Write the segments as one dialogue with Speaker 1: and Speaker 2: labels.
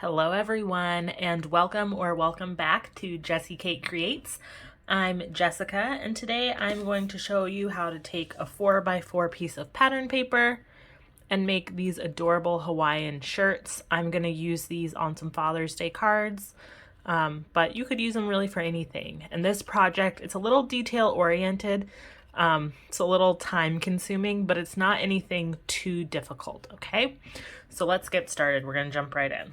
Speaker 1: Hello everyone and welcome back to Jessie Kate Creates. I'm Jessica and today I'm going to show you how to take a 4x4 piece of pattern paper and make these adorable Hawaiian shirts. I'm going to use these on some Father's Day cards, but you could use them really for anything. And this project, it's a little detail oriented. It's a little time consuming, but it's not anything too difficult, okay? So let's get started. We're going to jump right in.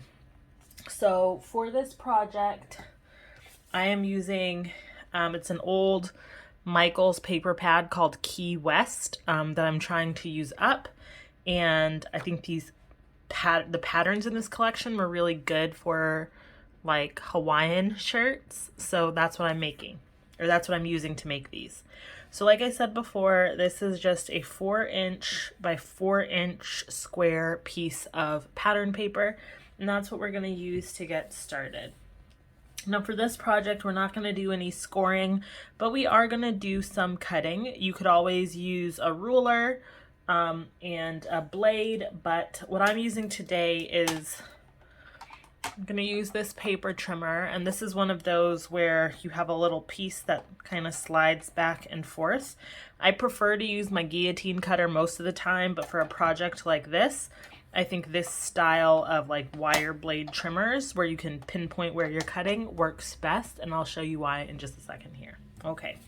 Speaker 1: So for this project, I am using, it's an old Michaels paper pad called Key West that I'm trying to use up. And I think the patterns in this collection were really good for like Hawaiian shirts. So that's what I'm making, or that's what I'm using to make these. So like I said before, this is just a 4" by 4" square piece of pattern paper. And that's what we're going to use to get started. Now for this project, we're not going to do any scoring, but we are going to do some cutting. You could always use a ruler and a blade, but what I'm using today is I'm going to use this paper trimmer, and this is one of those where you have a little piece that kind of slides back and forth. I prefer to use my guillotine cutter most of the time, but for a project like this, I think this style of like wire blade trimmers where you can pinpoint where you're cutting works best, and I'll show you why in just a second here. Okay.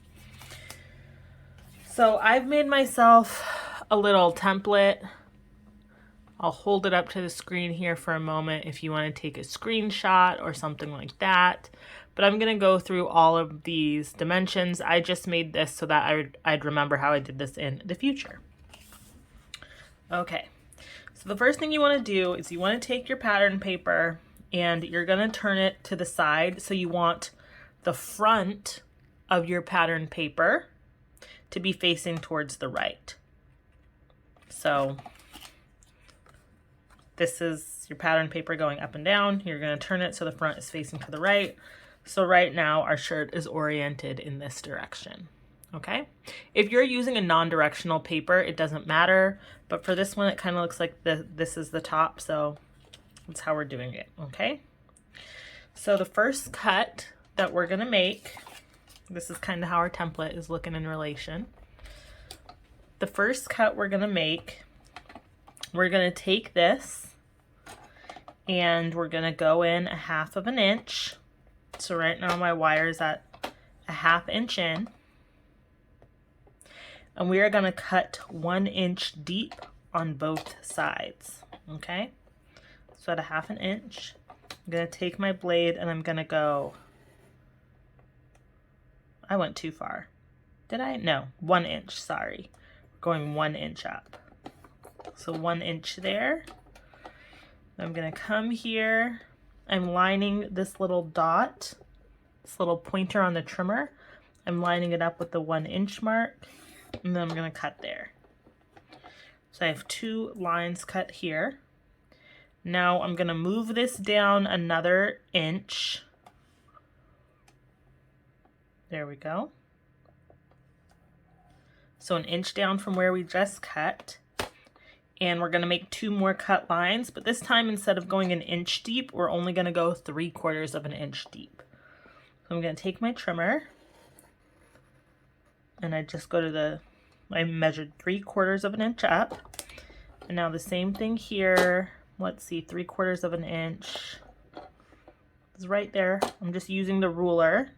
Speaker 1: So I've made myself a little template. I'll hold it up to the screen here for a moment if you want to take a screenshot or something like that. But I'm going to go through all of these dimensions. I just made this so that I'd remember how I did this in the future. Okay. So the first thing you want to do is you want to take your pattern paper and you're going to turn it to the side. So you want the front of your pattern paper to be facing towards the right. So this is your pattern paper going up and down. You're going to turn it so the front is facing to the right. So right now our shirt is oriented in this direction. Okay, if you're using a non-directional paper, it doesn't matter, but for this one, it kind of looks like this is the top, so that's how we're doing it, okay? So the first cut that we're gonna make, this is kind of how our template is looking in relation. The first cut we're gonna make, we're gonna take this and we're gonna go in 1/2 inch. So right now my wire is at 1/2 inch in. And we are going to cut 1 inch deep on both sides, okay? So at 1/2 inch, I'm going to take my blade and I'm going to go, I went too far. Did I? No, 1 inch, sorry. Going 1 inch up. So 1 inch there. I'm going to come here. I'm lining this little dot, this little pointer on the trimmer. I'm lining it up with the 1 inch mark. And then I'm going to cut there. So I have 2 lines cut here. Now I'm going to move this down another inch. There we go. So 1 inch down from where we just cut. And we're going to make 2 more cut lines, but this time instead of going 1 inch deep, we're only going to go 3/4 inch deep. So I'm going to take my trimmer and I just go to I measured 3/4 inch up. And now the same thing here. Let's see, 3/4 inch is right there. I'm just using the ruler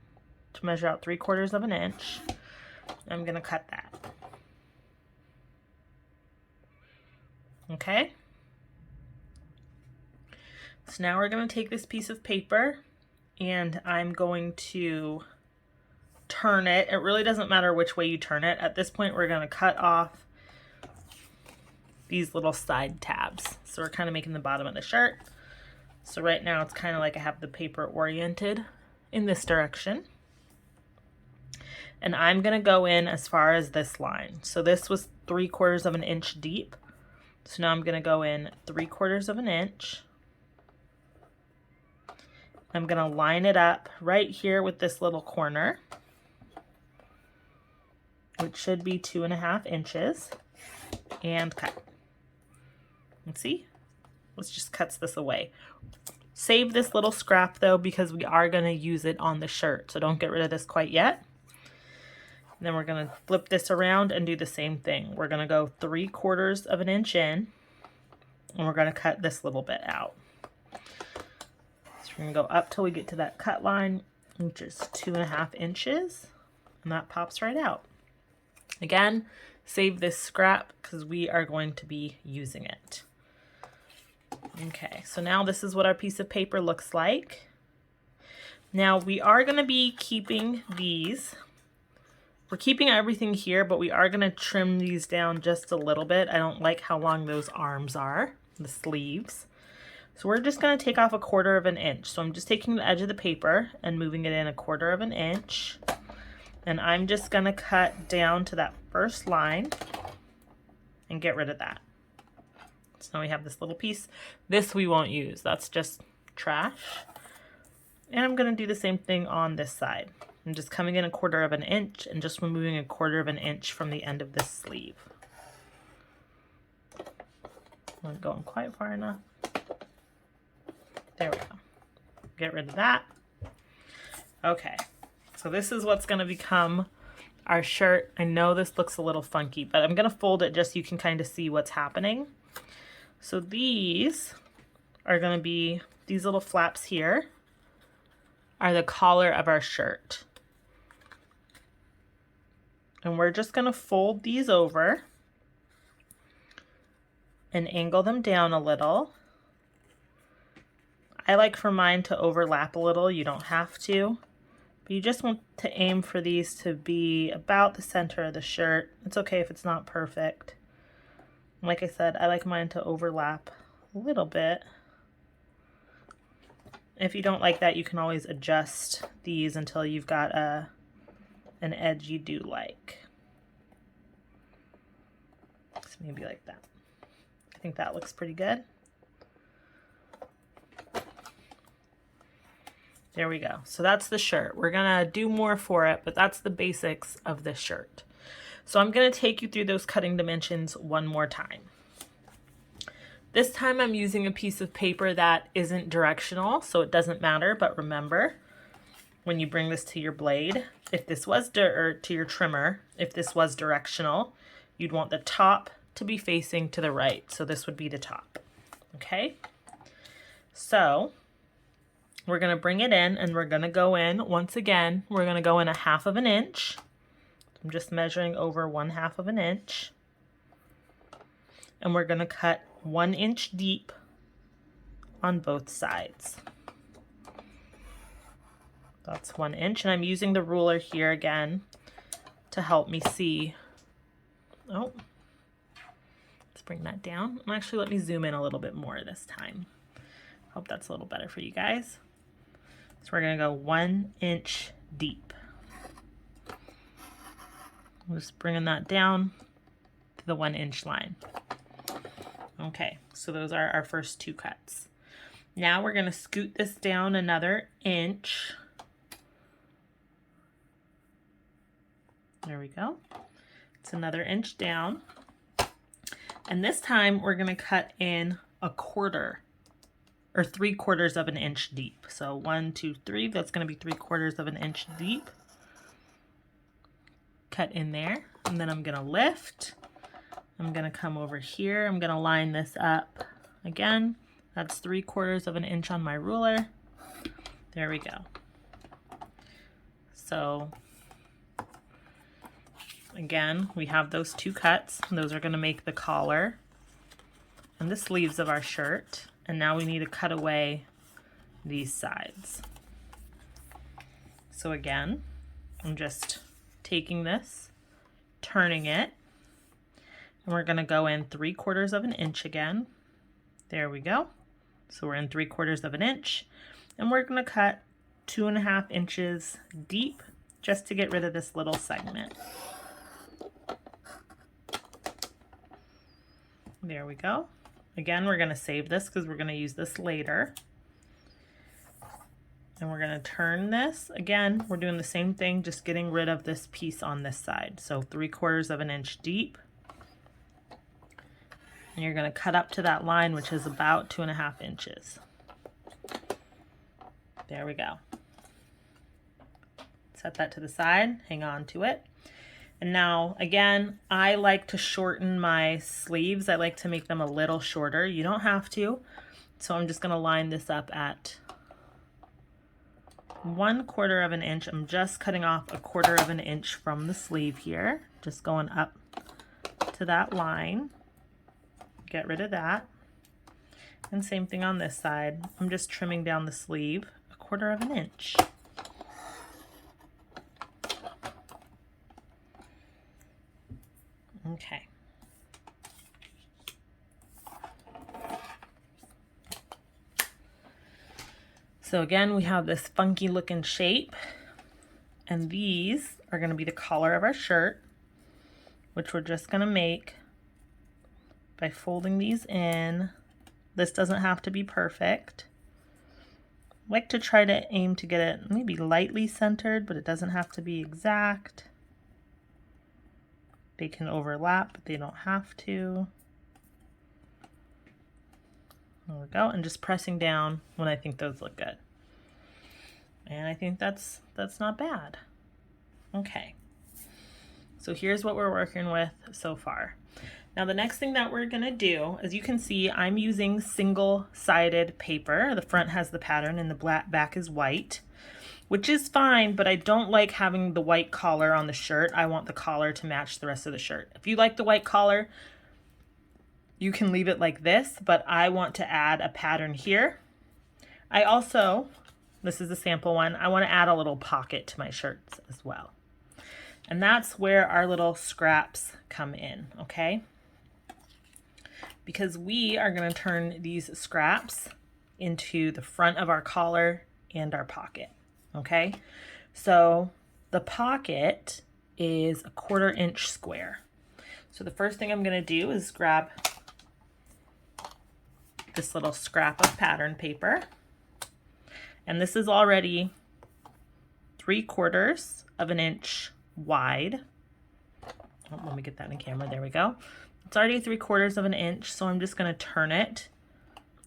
Speaker 1: to measure out 3/4 inch. I'm gonna cut that. Okay. So now we're gonna take this piece of paper and I'm going to turn it. It really doesn't matter which way you turn it. At this point, we're going to cut off these little side tabs. So we're kind of making the bottom of the shirt. So right now it's kind of like I have the paper oriented in this direction. And I'm going to go in as far as this line. So this was 3/4 inch deep. So now I'm going to go in 3/4 inch. I'm going to line it up right here with this little corner, which should be 2.5 inches, and cut. And see, let's just cut this away. Save this little scrap though, because we are going to use it on the shirt. So don't get rid of this quite yet. And then we're going to flip this around and do the same thing. We're going to go 3/4 of an inch in, and we're going to cut this little bit out. So we're going to go up till we get to that cut line, which is 2.5 inches, and that pops right out. Again, save this scrap because we are going to be using it. Okay, so now this is what our piece of paper looks like. Now we are going to be keeping these. We're keeping everything here, but we are going to trim these down just a little bit. I don't like how long those arms are, the sleeves. So we're just going to take off 1/4 of an inch. So I'm just taking the edge of the paper and moving it in 1/4 of an inch. And I'm just going to cut down to that first line and get rid of that. So now we have this little piece. This we won't use. That's just trash. And I'm going to do the same thing on this side. I'm just coming in 1/4 of an inch and just removing 1/4 of an inch from the end of this sleeve. I'm not going quite far enough. There we go. Get rid of that. Okay, so this is what's going to become our shirt. I know this looks a little funky, but I'm going to fold it just so you can kind of see what's happening. So these are going to be, these little flaps here are the collar of our shirt. And we're just going to fold these over and angle them down a little. I like for mine to overlap a little. You don't have to, but you just want to aim for these to be about the center of the shirt. It's okay if it's not perfect. Like I said, I like mine to overlap a little bit. If you don't like that, you can always adjust these until you've got an edge you do like. So maybe like that. I think that looks pretty good. There we go. So that's the shirt. We're gonna do more for it, but that's the basics of this shirt. So I'm gonna take you through those cutting dimensions one more time. This time I'm using a piece of paper that isn't directional, so it doesn't matter, but remember, when you bring this to your blade, if this was to your trimmer, if this was directional, you'd want the top to be facing to the right. So this would be the top, okay? So we're gonna bring it in and we're gonna go in, once again, we're gonna go in 1/2 of an inch. I'm just measuring over 1/2 of an inch. And we're gonna cut 1 inch deep on both sides. That's 1 inch, and I'm using the ruler here again to help me see. Oh, let's bring that down. Actually, let me zoom in a little bit more this time. Hope that's a little better for you guys. So we're gonna go 1 inch deep. I'm just bringing that down to the 1 inch line. Okay, so those are our first 2 cuts. Now we're gonna scoot this down another inch. There we go. It's another inch down. And this time we're gonna cut in 1/4 or 3/4 of an inch deep. So 1, 2, 3, that's gonna be 3/4 of an inch deep. Cut in there, and then I'm gonna lift. I'm gonna come over here. I'm gonna line this up again. That's 3/4 of an inch on my ruler. There we go. So again, we have those 2 cuts. And those are gonna make the collar and the sleeves of our shirt. And now we need to cut away these sides. So again, I'm just taking this, turning it, and we're gonna go in 3/4 of an inch again. There we go. So we're in 3/4 of an inch, and we're gonna cut 2.5 inches deep just to get rid of this little segment. There we go. Again, we're gonna save this because we're gonna use this later. And we're gonna turn this. Again, we're doing the same thing, just getting rid of this piece on this side. So 3/4 of an inch deep. And you're gonna cut up to that line, which is about 2.5 inches. There we go. Set that to the side, hang on to it. And now, again, I like to shorten my sleeves. I like to make them a little shorter. You don't have to. So I'm just gonna line this up at 1/4 of an inch. I'm just cutting off 1/4 of an inch from the sleeve here. Just going up to that line. Get rid of that. And same thing on this side. I'm just trimming down the sleeve 1/4 of an inch. Okay. So again, we have this funky looking shape, and these are going to be the collar of our shirt, which we're just going to make by folding these in. This doesn't have to be perfect. I like to try to aim to get it maybe lightly centered, but it doesn't have to be exact. They can overlap, but they don't have to. There we go, and just pressing down when I think those look good. And I think that's not bad. Okay, so here's what we're working with so far. Now the next thing that we're gonna do, as you can see, I'm using single-sided paper. The front has the pattern and the back is white, which is fine, but I don't like having the white collar on the shirt. I want the collar to match the rest of the shirt. If you like the white collar, you can leave it like this, but I want to add a pattern here. I also, this is a sample one, I want to add a little pocket to my shirts as well. And that's where our little scraps come in, okay? Because we are going to turn these scraps into the front of our collar and our pocket, okay? So the pocket is 1/4 inch square. So the first thing I'm going to do is grab this little scrap of pattern paper, and this is already 3/4 of an inch wide. Oh, let me get that in camera. There we go. It's already 3/4 of an inch, so I'm just going to turn it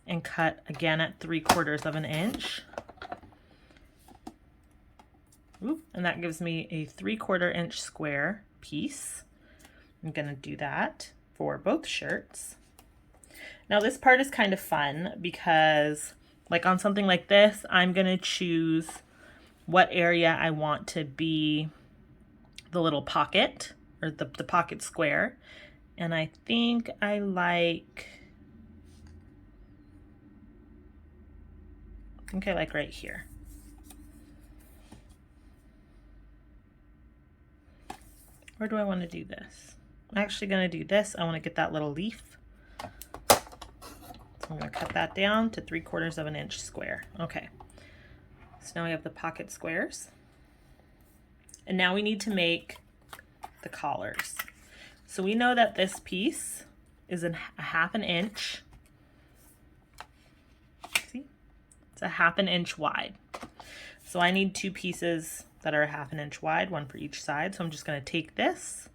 Speaker 1: and cut again at 3/4 of an inch. Ooh, and that gives me a 3/4 inch square piece. I'm going to do that for both shirts. Now this part is kind of fun because, like on something like this, I'm going to choose what area I want to be the little pocket, or the pocket square. And I think I like right here. Where do I want to do this? I'm actually going to do this. I want to get that little leaf. So I'm going to cut that down to 3/4 of an inch square. Okay. So now we have the pocket squares. And now we need to make the collars. So we know that this piece is a 1/2 inch. See? It's a 1/2 inch wide. So I need 2 pieces that are a 1/2 inch wide, one for each side. So I'm just going to take this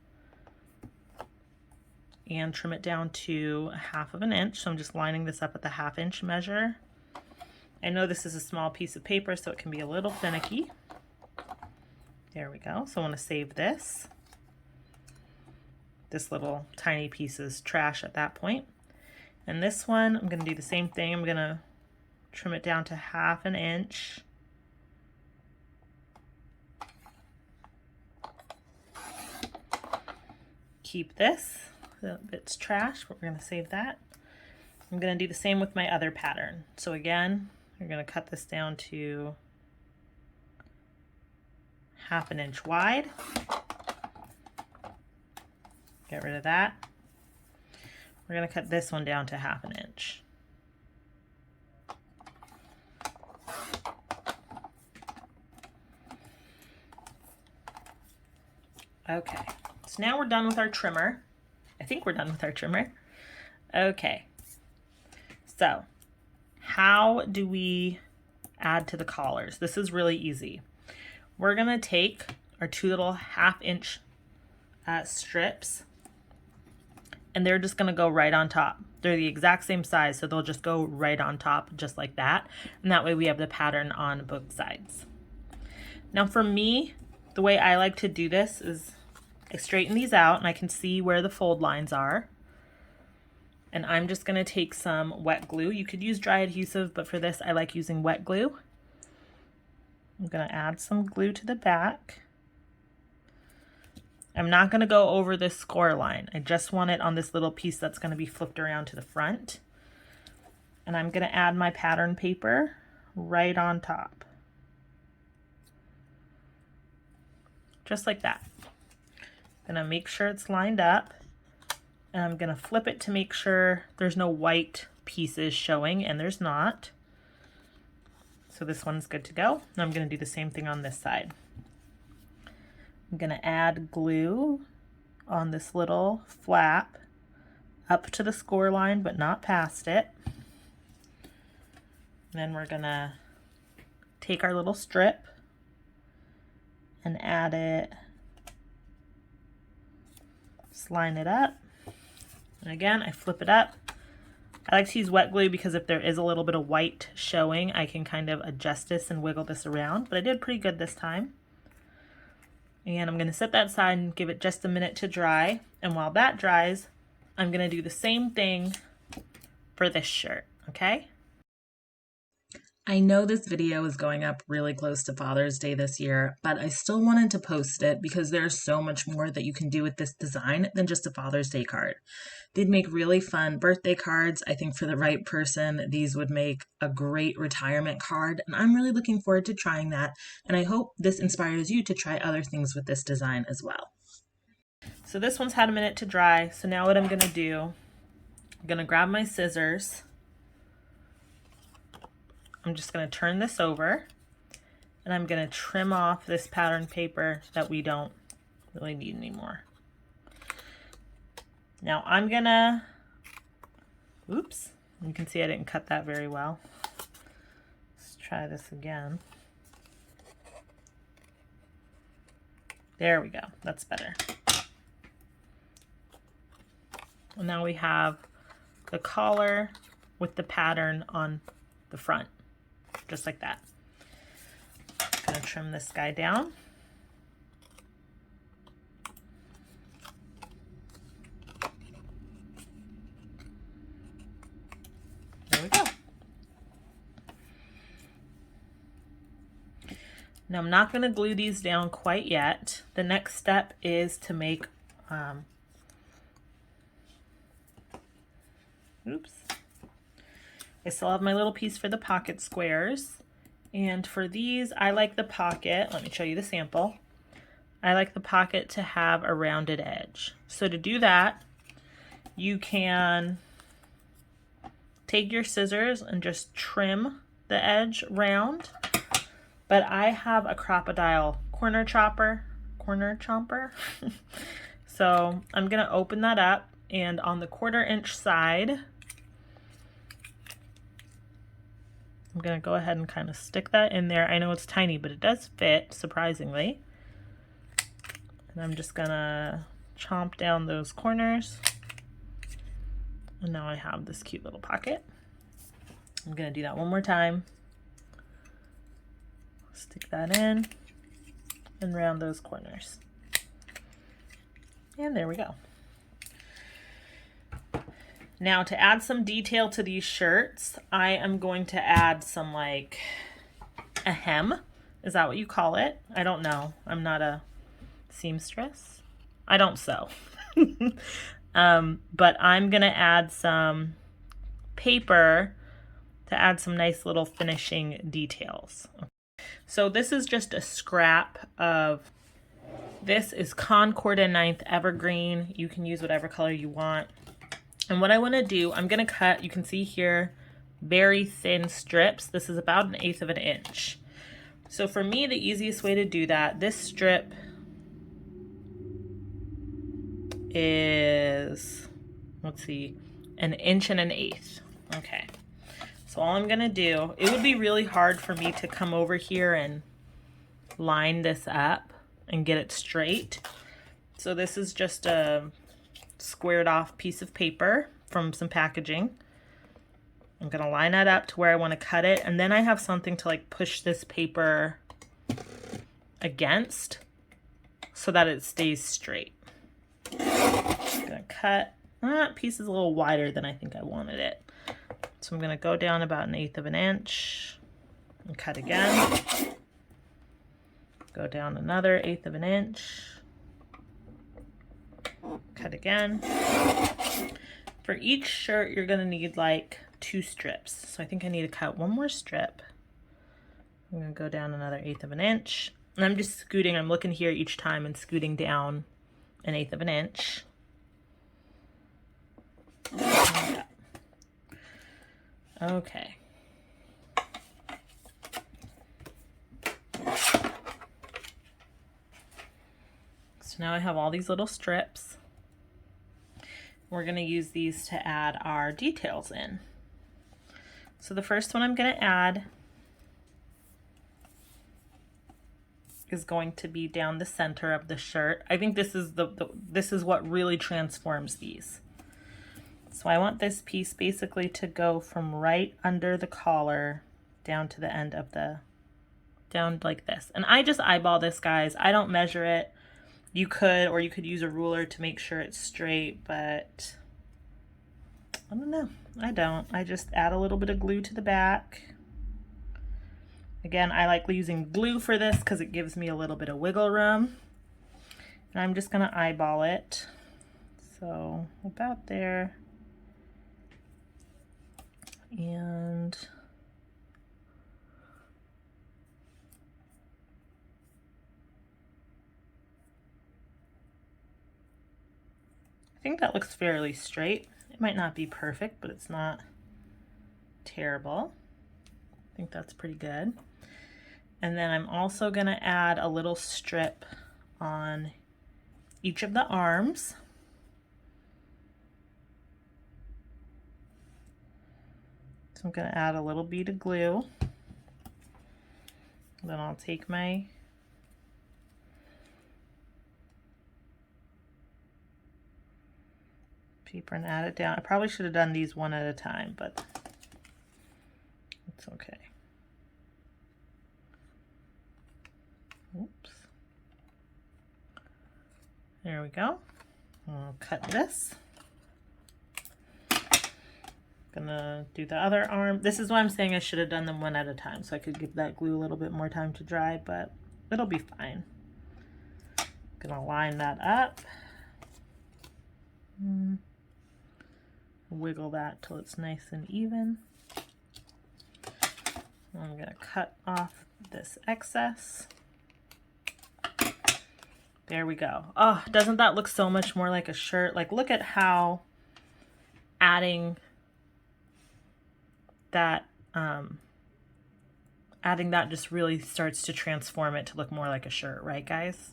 Speaker 1: and trim it down to 1/2 inch. So I'm just lining this up at the 1/2 inch measure. I know this is a small piece of paper, so it can be a little finicky. There we go. So I want to save this. This little tiny piece is trash at that point. And this one, I'm going to do the same thing. I'm going to trim it down to 1/2 inch. Keep this. It's trash, but we're going to save that. I'm going to do the same with my other pattern. So again, you're going to cut this down to 1/2 inch wide. Get rid of that. We're going to cut this one down to 1/2 inch. Okay, so now we're done with our trimmer. I think we're done with our trimmer. Okay, so how do we add to the collars? This is really easy. We're going to take our 2 little 1/2 inch strips, and they're just going to go right on top. They're the exact same size, so they'll just go right on top just like that. And that way we have the pattern on both sides. Now for me, the way I like to do this is I straighten these out and I can see where the fold lines are. And I'm just gonna take some wet glue. You could use dry adhesive, but for this I like using wet glue. I'm gonna add some glue to the back. I'm not gonna go over this score line. I just want it on this little piece that's gonna be flipped around to the front. And I'm gonna add my pattern paper right on top. Just like that. I'm gonna make sure it's lined up. And I'm gonna flip it to make sure there's no white pieces showing, and there's not. So this one's good to go. And I'm gonna do the same thing on this side. I'm gonna add glue on this little flap up to the score line, but not past it. And then we're gonna take our little strip and add it, just line it up. And again, I flip it up. I like to use wet glue because if there is a little bit of white showing, I can kind of adjust this and wiggle this around, but I did pretty good this time. And I'm gonna set that aside and give it just a minute to dry. And while that dries, I'm gonna do the same thing for this shirt, okay? I know this video is going up really close to Father's Day this year, but I still wanted to post it because there's so much more that you can do with this design than just a Father's Day card. They'd make really fun birthday cards. I think for the right person, these would make a great retirement card, and I'm really looking forward to trying that, and I hope this inspires you to try other things with this design as well. So this one's had a minute to dry, so now what I'm gonna do, I'm gonna grab my scissors. I'm just going to turn this over and I'm going to trim off this pattern paper that we don't really need anymore. Now I'm going to, oops, you can see I didn't cut that very well. Let's try this again. There we go, that's better. And now we have the collar with the pattern on the front. Just like that. I'm gonna trim this guy down. There we go. Now I'm not gonna glue these down quite yet. The next step is to make, oops. I still have my little piece for the pocket squares. And for these, I like the pocket, let me show you the sample. I like the pocket to have a rounded edge. So to do that, you can take your scissors and just trim the edge round. But I have a crocodile corner chomper. So I'm gonna open that up, and on the 1/4 inch side, I'm going to go ahead and kind of stick that in there. I know it's tiny, but it does fit, surprisingly. And I'm just going to chomp down those corners. And now I have this cute little pocket. I'm going to do that one more time. Stick that in and round those corners. And there we go. Now to add some detail to these shirts, I am going to add some like a hem. Is that what you call it? I don't know. I'm not a seamstress. I don't sew. But I'm gonna add some paper to add some nice little finishing details. So this is just a scrap of, this is Concord and 9th Evergreen. You can use whatever color you want. And what I want to do, I'm going to cut, you can see here, very thin strips. This is about 1/8 of an inch. So for me, the easiest way to do that, this strip is, let's see, 1 1/8 inches. Okay. So all I'm going to do, it would be really hard for me to come over here and line this up and get it straight. So this is just a squared off piece of paper from some packaging. I'm going to line that up to where I want to cut it, and then I have something to like push this paper against so that it stays straight. I'm going to cut. That piece is a little wider than I think I wanted it. So I'm going to go down about 1/8 of an inch and cut again. Go down another 1/8 of an inch. Cut again. For each shirt, you're going to need like 2 strips. So I think I need to cut 1 more strip. I'm going to go down another 1/8 of an inch. And I'm just scooting. I'm looking here each time and scooting down 1/8 of an inch. Okay. So now I have all these little strips. We're going to use these to add our details in. So the first one I'm going to add is going to be down the center of the shirt. I think this is this is what really transforms these. So I want this piece basically to go from right under the collar down to the end of the, down like this. And I just eyeball this, guys. I don't measure it. You could, or you could use a ruler to make sure it's straight, but I don't know. I don't. I just add a little bit of glue to the back. Again, I like using glue for this because it gives me a little bit of wiggle room. And I'm just going to eyeball it. So about there. And I think that looks fairly straight. It might not be perfect, but it's not terrible. I think that's pretty good. And then I'm also going to add a little strip on each of the arms. So I'm going to add a little bead of glue. Then I'll take my paper and add it down. I probably should have done these one at a time, but it's okay. Oops. There we go. I'll cut this. Gonna do the other arm. This is why I'm saying I should have done them one at a time, so I could give that glue a little bit more time to dry, but it'll be fine. Gonna line that up. Wiggle that till it's nice and even. I'm gonna cut off this excess. There we go. Oh, doesn't that look so much more like a shirt? Like, look at how adding that just really starts to transform it to look more like a shirt, right, guys?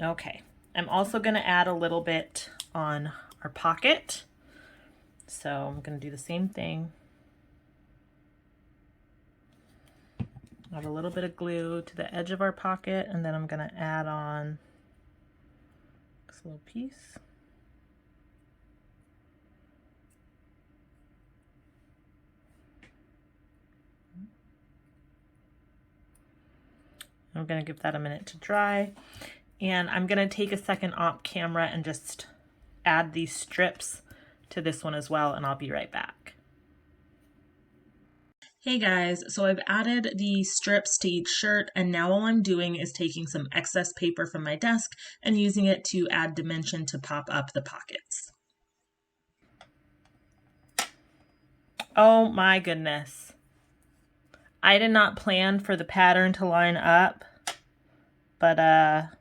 Speaker 1: Okay, I'm also going to add a little bit on our pocket. So I'm going to do the same thing. Add a little bit of glue to the edge of our pocket, and then I'm going to add on this little piece. I'm going to give that a minute to dry, and I'm going to take a second off camera and just add these strips to this one as well, and I'll be right back. Hey guys, so I've added the strips to each shirt, and now all I'm doing is taking some excess paper from my desk and using it to add dimension to pop up the pockets. Oh my goodness. I did not plan for the pattern to line up, but that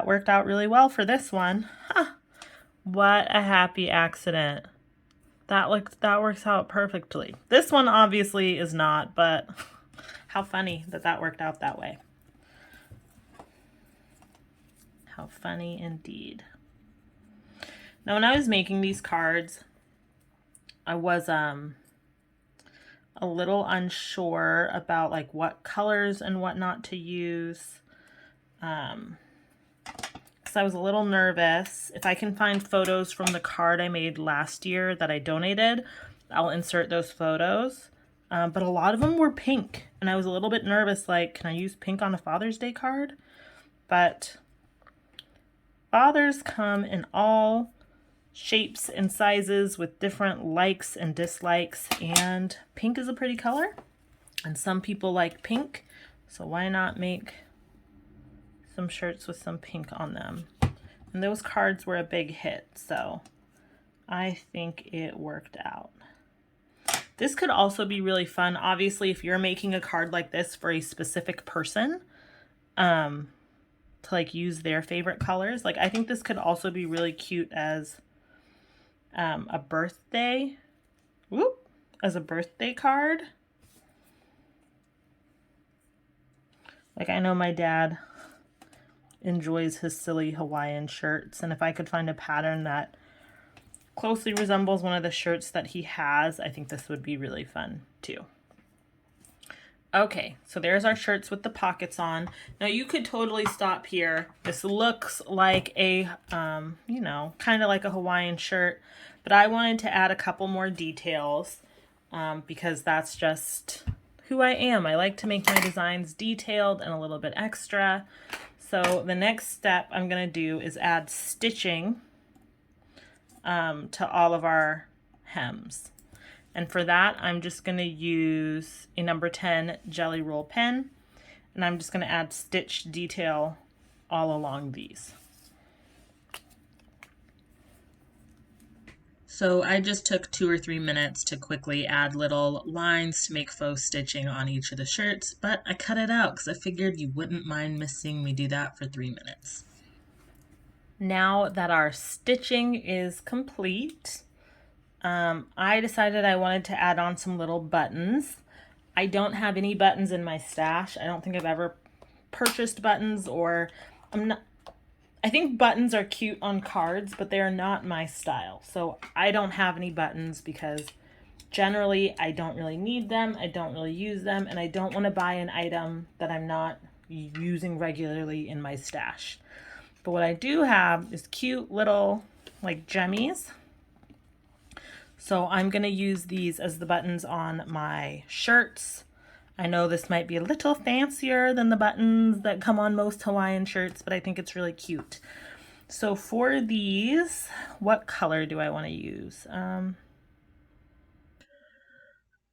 Speaker 1: worked out really well for this one. Huh. What a happy accident. That works out perfectly. This one obviously is not, but how funny that that worked out that way. How funny indeed. Now, when I was making these cards, I was a little unsure about like what colors and what not to use. because I was a little nervous. If I can find photos from the card I made last year that I donated, I'll insert those photos. But a lot of them were pink, and I was a little bit nervous, like, can I use pink on a Father's Day card? But fathers come in all shapes and sizes with different likes and dislikes, and pink is a pretty color, and some people like pink, so why not make some shirts with some pink on them? And those cards were a big hit, so I think it worked out. This could also be really fun, obviously, if you're making a card like this for a specific person, to like use their favorite colors. Like, I think this could also be really cute as a birthday, as a birthday card. Like, I know my dad enjoys his silly Hawaiian shirts, and if I could find a pattern that closely resembles one of the shirts that he has, I think this would be really fun too. Okay, so there's our shirts with the pockets on. Now you could totally stop here. This looks like a, you know, kind of like a Hawaiian shirt, but I wanted to add a couple more details because that's just who I am. I like to make my designs detailed and a little bit extra. So the next step I'm going to do is add stitching to all of our hems. And for that, I'm just going to use a number 10 Jelly Roll pen, and I'm just going to add stitch detail all along these. So I just took 2 or 3 minutes to quickly add little lines to make faux stitching on each of the shirts, but I cut it out because I figured you wouldn't mind missing me do that for 3 minutes. Now that our stitching is complete, I decided I wanted to add on some little buttons. I don't have any buttons in my stash. I don't think I've ever purchased buttons, or I think buttons are cute on cards, but they are not my style. So I don't have any buttons because generally I don't really need them. I don't really use them, and I don't want to buy an item that I'm not using regularly in my stash. But what I do have is cute little like gemmies. So I'm going to use these as the buttons on my shirts. I know this might be a little fancier than the buttons that come on most Hawaiian shirts, but I think it's really cute. So for these, what color do I want to use?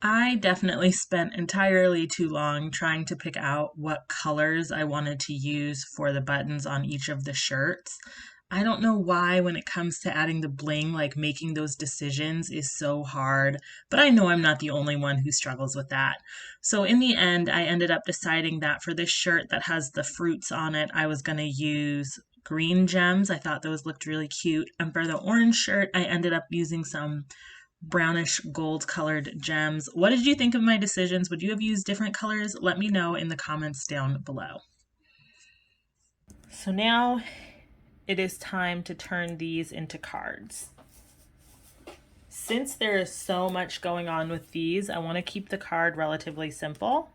Speaker 1: I definitely spent entirely too long trying to pick out what colors I wanted to use for the buttons on each of the shirts. I don't know why when it comes to adding the bling, like making those decisions is so hard, but I know I'm not the only one who struggles with that. So in the end, I ended up deciding that for this shirt that has the fruits on it, I was going to use green gems. I thought those looked really cute. And for the orange shirt, I ended up using some brownish gold colored gems. What did you think of my decisions? Would you have used different colors? Let me know in the comments down below. So now it is time to turn these into cards. Since there is so much going on with these, I want to keep the card relatively simple.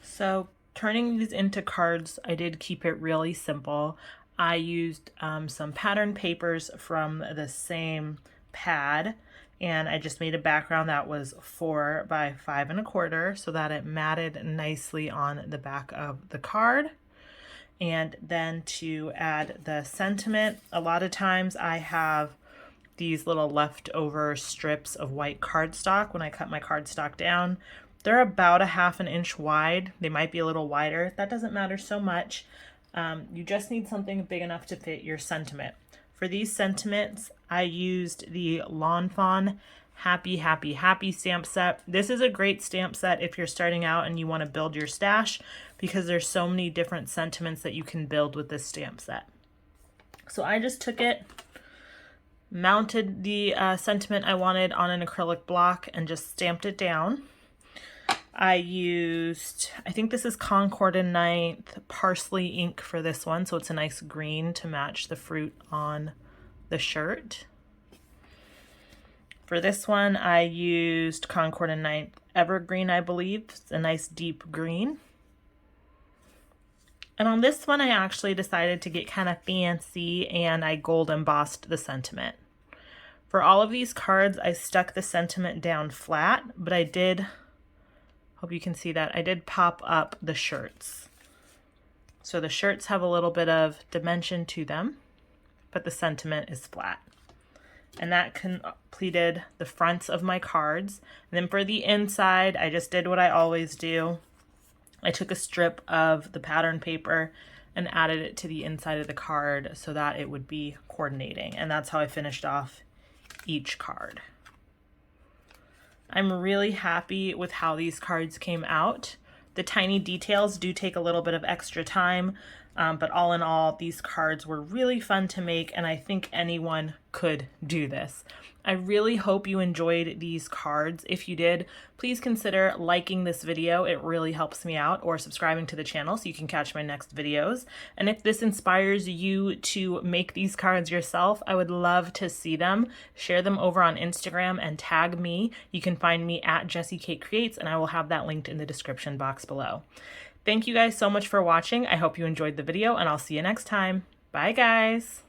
Speaker 1: So turning these into cards, I did keep it really simple. I used some pattern papers from the same pad, and I just made a background that was 4 by 5 1/4 so that it matted nicely on the back of the card. And then to add the sentiment, a lot of times I have these little leftover strips of white cardstock when I cut my cardstock down. They're about a 1/2 inch wide. They might be a little wider. That doesn't matter so much. You just need something big enough to fit your sentiment. For these sentiments, I used the Lawn Fawn Happy Happy Happy stamp set. This is a great stamp set if you're starting out and you want to build your stash, because there's so many different sentiments that you can build with this stamp set. So I just took it, mounted the sentiment I wanted on an acrylic block, and just stamped it down. I used, I think this is Concord and Ninth Parsley ink for this one, so it's a nice green to match the fruit on the shirt. For this one, I used Concord and Ninth Evergreen, I believe. It's a nice deep green. And on this one, I actually decided to get kind of fancy and I gold embossed the sentiment. For all of these cards, I stuck the sentiment down flat, but I did, hope you can see that, I did pop up the shirts. So the shirts have a little bit of dimension to them, but the sentiment is flat. And that completed the fronts of my cards. And then for the inside, I just did what I always do. I took a strip of the pattern paper and added it to the inside of the card so that it would be coordinating. And that's how I finished off each card. I'm really happy with how these cards came out. The tiny details do take a little bit of extra time, but all in all, these cards were really fun to make, and I think anyone could do this. I really hope you enjoyed these cards. If you did, please consider liking this video. It really helps me out, or subscribing to the channel so you can catch my next videos. And if this inspires you to make these cards yourself, I would love to see them. Share them over on Instagram and tag me. You can find me at Jessie Kate Creates, and I will have that linked in the description box below. Thank you guys so much for watching. I hope you enjoyed the video, and I'll see you next time. Bye, guys.